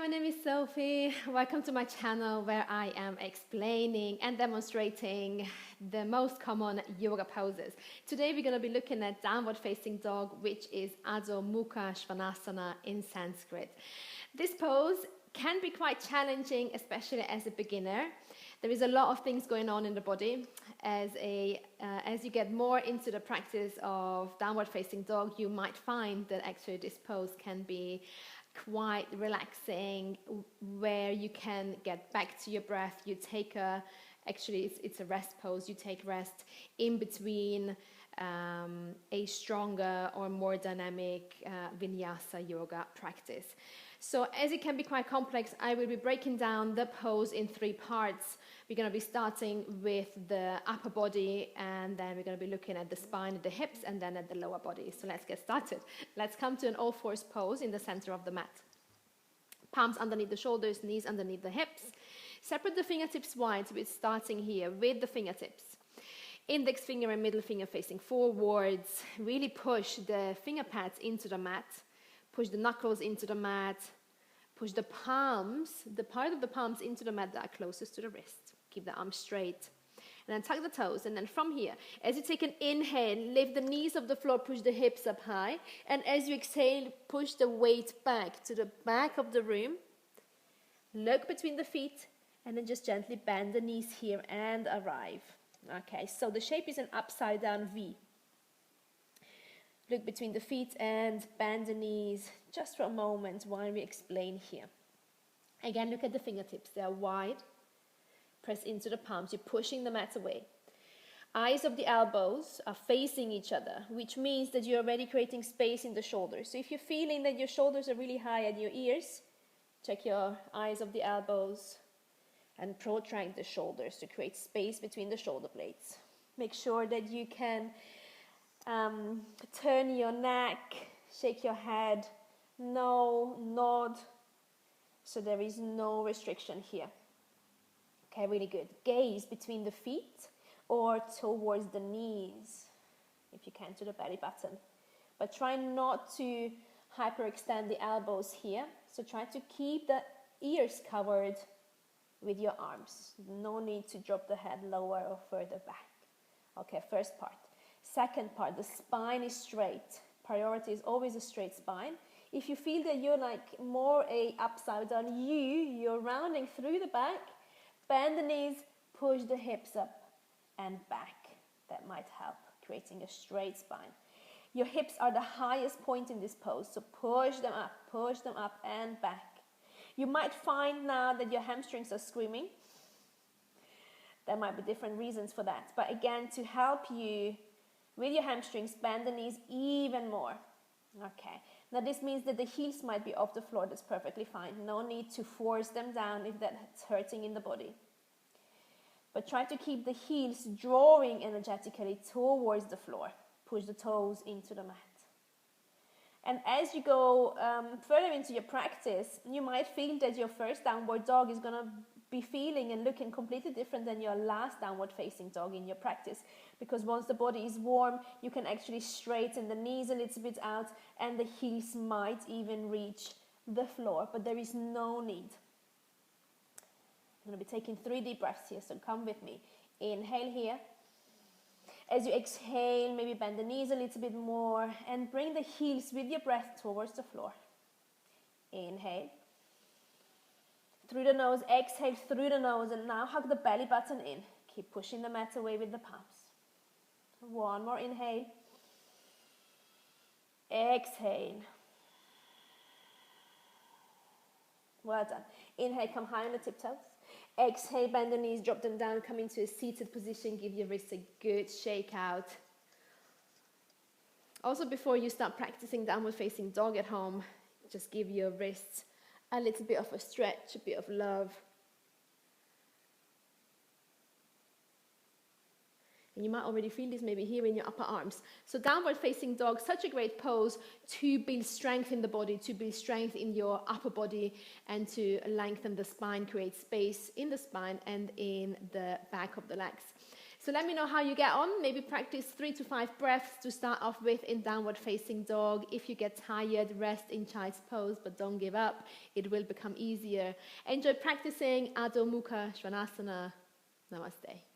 my name is Sophie. Welcome to my channel where I am explaining and demonstrating the most common yoga poses. Today we're going to be looking at downward facing dog, which is Adho, Mukha, Svanasana in Sanskrit. This pose can be quite challenging, especially as a beginner. There is a lot of things going on in the body. As you get more into the practice of downward facing dog, you might find that actually this pose can be quite relaxing, where you can get back to your breath. You take it's a rest pose. You take rest in between a stronger or more dynamic vinyasa yoga practice. So as it can be quite complex, I will be breaking down the pose in 3 parts. We're going to be starting with the upper body, and then we're going to be looking at the spine and the hips, and then at the lower body. So let's get started. Let's come to an all-fours pose in the center of the mat. Palms underneath the shoulders, knees underneath the hips. Separate the fingertips wide, so we're starting here with the fingertips. Index finger and middle finger facing forwards. Really push the finger pads into the mat. Push the knuckles into the mat. Push the palms, the part of the palms into the mat that are closest to the wrist. Keep the arms straight. And then tuck the toes. And then from here, as you take an inhale, lift the knees off the floor, push the hips up high. And as you exhale, push the weight back to the back of the room. Look between the feet. And then just gently bend the knees here and arrive. Okay, so the shape is an upside down V. Look between the feet and bend the knees just for a moment while we explain here. Again, look at the fingertips. They are wide. Press into the palms. You're pushing the mat away. Eyes of the elbows are facing each other, which means that you're already creating space in the shoulders. So if you're feeling that your shoulders are really high at your ears, check your eyes of the elbows and protract the shoulders to create space between the shoulder blades. Make sure that you can turn your neck, shake your head, no, nod, so there is no restriction here. Okay, really good. Gaze between the feet or towards the knees, if you can, to the belly button. But try not to hyperextend the elbows here, so try to keep the ears covered with your arms. No need to drop the head lower or further back. Okay, first part. Second part, the spine is straight. Priority is always a straight spine. If you feel that you're like more a upside down you're rounding through the back, bend the knees, push the hips up and back. That might help, creating a straight spine. Your hips are the highest point in this pose, so push them up and back. You might find now that your hamstrings are screaming. There might be different reasons for that. But again, to help you with your hamstrings, bend the knees even more. Okay. Now this means that the heels might be off the floor. That's perfectly fine. No need to force them down if that's hurting in the body. But try to keep the heels drawing energetically towards the floor. Push the toes into the mat. And as you go further into your practice, you might feel that your first downward dog is going to be feeling and looking completely different than your last downward facing dog in your practice. Because once the body is warm, you can actually straighten the knees a little bit out, and the heels might even reach the floor, but there is no need. I'm going to be taking 3 deep breaths here, so come with me. Inhale here. As you exhale, maybe bend the knees a little bit more and bring the heels with your breath towards the floor. Inhale. Through the nose, exhale through the nose, and now hug the belly button in. Keep pushing the mat away with the palms. 1 more inhale. Exhale. Well done. Inhale, come high on the tiptoes. Exhale, bend the knees, drop them down, come into a seated position. Give your wrists a good shake out. Also, before you start practicing downward facing dog at home, just give your wrists a little bit of a stretch, a bit of love. And you might already feel this maybe here in your upper arms. So downward facing dog, such a great pose to build strength in the body, to build strength in your upper body, and to lengthen the spine, create space in the spine and in the back of the legs. So let me know how you get on. Maybe practice 3 to 5 breaths to start off with in downward facing dog. If you get tired, rest in child's pose, but don't give up. It will become easier. Enjoy practicing Adho, Mukha, Svanasana. Namaste.